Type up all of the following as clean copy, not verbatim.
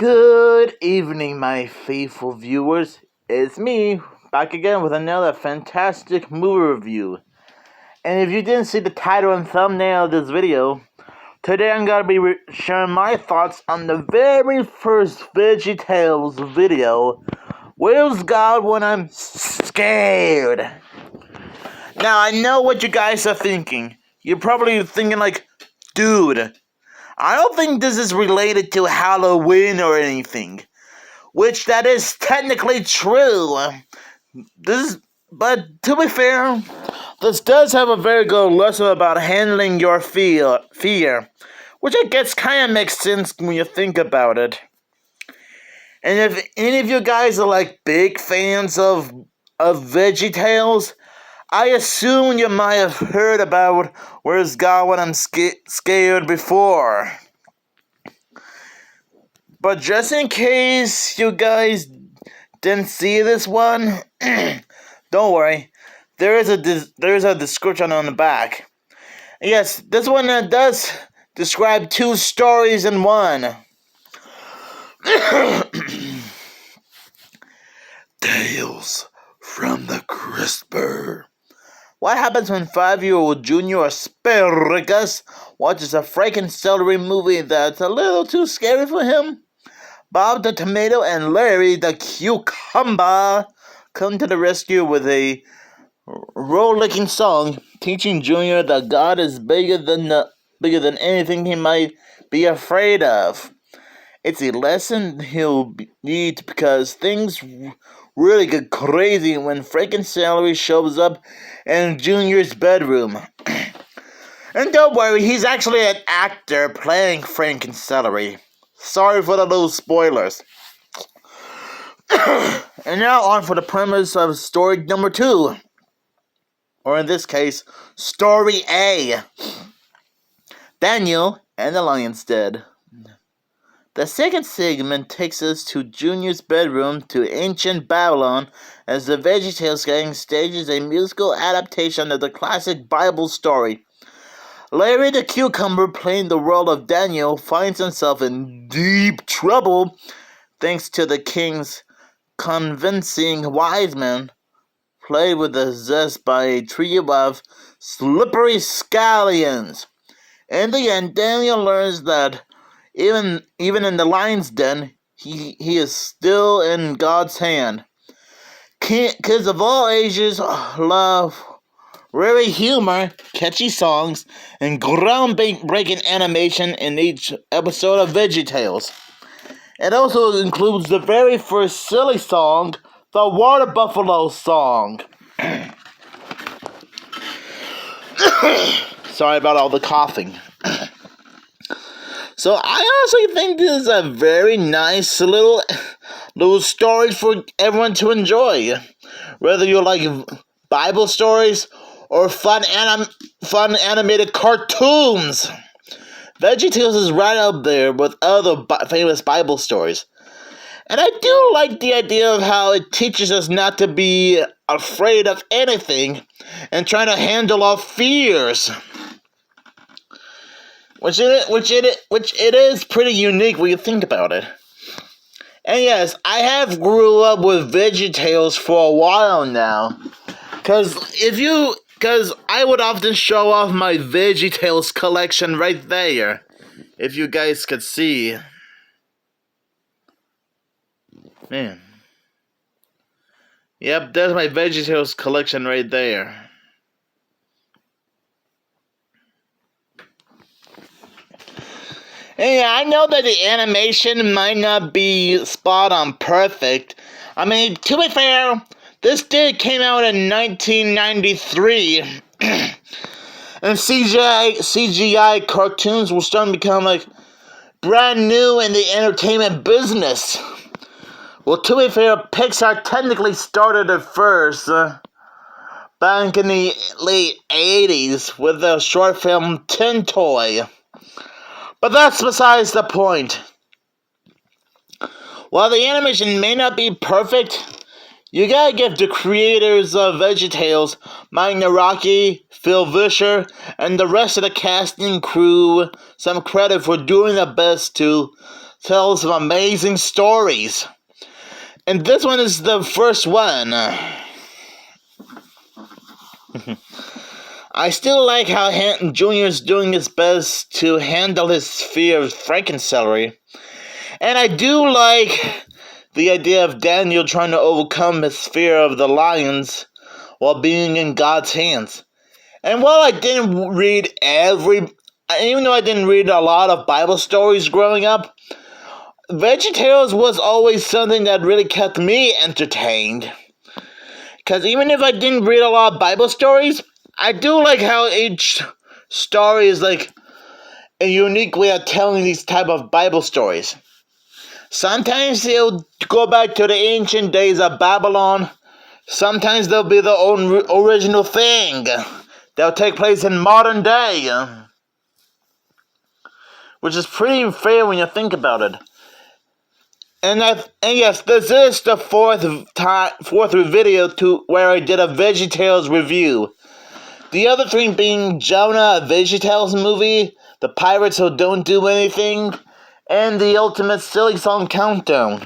Good evening, my faithful viewers. It's me, back again with another fantastic movie review. And if you didn't see the title and thumbnail of this video, today I'm going to be sharing my thoughts on the very first VeggieTales video, Where's God When I'm Scared? Now, I know what you guys are thinking. You're probably thinking like, dude, I don't think this is related to Halloween or anything. Which that is technically true. But to be fair, this does have a very good lesson about handling your fear, which I guess kind of makes sense when you think about it. And if any of you guys are like big fans of VeggieTales, I assume you might have heard about Where's God When I'm Scared before. But just in case you guys didn't see this one, don't worry. There is a description on the back. Yes, this one does describe two stories in one. Tales from the Crisper. What happens when 5-year-old Junior Asparagus watches a Frank Celery movie that's a little too scary for him? Bob the Tomato and Larry the Cucumber come to the rescue with a roll-licking song, teaching Junior that God is bigger than anything he might be afraid of. It's a lesson he'll need because things really get crazy when Frank Celery shows up in Junior's bedroom. And don't worry, he's actually an actor playing Frank Celery. Sorry for the little spoilers. And now on for the premise of story number 2. Or in this case, story A. Daniel and the Lion's Den. The second segment takes us to Junior's bedroom to ancient Babylon as the VeggieTales gang stages a musical adaptation of the classic Bible story. Larry the Cucumber, playing the role of Daniel, finds himself in deep trouble thanks to the king's convincing wise men, played with a zest by a trio of slippery scallions. In the end, Daniel learns that even in the lion's den, he is still in God's hand. Kids of all ages love rare humor, catchy songs, and groundbreaking animation in each episode of VeggieTales. It also includes the very first silly song, the Water Buffalo song. Sorry about all the coughing. So I honestly think this is a very nice little story for everyone to enjoy. Whether you like Bible stories or fun animated cartoons. VeggieTales is right up there with other famous Bible stories. And I do like the idea of how it teaches us not to be afraid of anything and trying to handle our fears. Which it is pretty unique when you think about it. And yes, I have grew up with VeggieTales for a while now. Because I would often show off my VeggieTales collection right there. If you guys could see. Man. Yep, there's my VeggieTales collection right there. And yeah, I know that the animation might not be spot on perfect. I mean, to be fair, this came out in 1993, and CGI cartoons were starting to become like brand new in the entertainment business. Well, to be fair, Pixar technically started it first, back in the late 80s with the short film Tin Toy. But that's besides the point. While the animation may not be perfect, you gotta give the creators of VeggieTales, Mike Naraki, Phil Vischer, and the rest of the casting crew some credit for doing their best to tells some amazing stories. And this one is the first one. I still like how Junior is doing his best to handle his fear of Frankencelery. And I do like the idea of Daniel trying to overcome his fear of the lions while being in God's hands. And while I didn't read even though I didn't read a lot of Bible stories growing up, VeggieTales was always something that really kept me entertained. Because even if I didn't read a lot of Bible stories, I do like how each story is like a unique way of telling these type of Bible stories. Sometimes they'll go back to the ancient days of Babylon. Sometimes they'll be their own original thing. They'll take place in modern day. Which is pretty fair when you think about it. And yes, this is the fourth video where I did a VeggieTales review. The other three being Jonah, a VeggieTales movie, The Pirates Who Don't Do Anything, and the Ultimate Silly Song Countdown,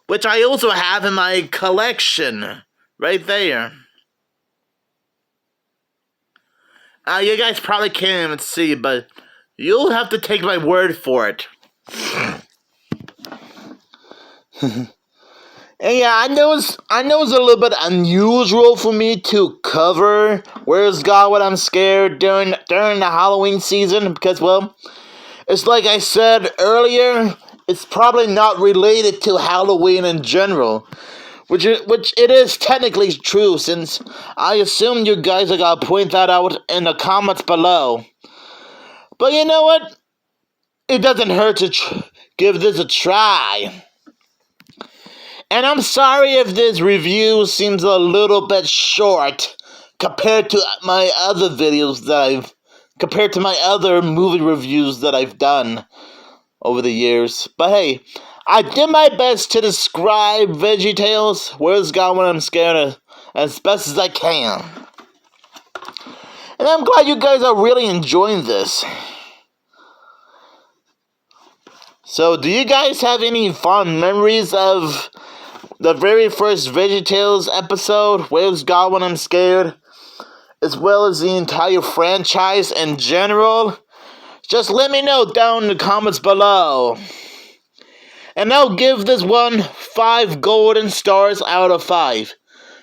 which I also have in my collection, right there. You guys probably can't even see, but you'll have to take my word for it. And yeah, I know it's a little bit unusual for me to cover Where's God When I'm Scared during the Halloween season because, well, it's like I said earlier, it's probably not related to Halloween in general, which it is technically true since I assume you guys are gonna point that out in the comments below. But you know what? It doesn't hurt to give this a try. And I'm sorry if this review seems a little bit short compared to my other movie reviews that I've done over the years. But hey, I did my best to describe VeggieTales, Where's God When I'm Scared, as best as I can. And I'm glad you guys are really enjoying this. So, do you guys have any fond memories of the very first VeggieTales episode, Where's God When I'm Scared, as well as the entire franchise in general? Just let me know down in the comments below. And I'll give this one 5 golden stars out of 5.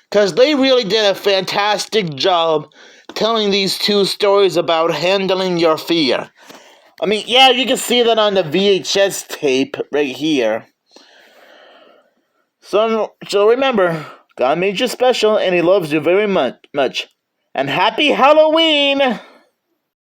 Because they really did a fantastic job telling these two stories about handling your fear. I mean, yeah, you can see that on the VHS tape right here. So remember, God made you special and He loves you very much. And happy Halloween!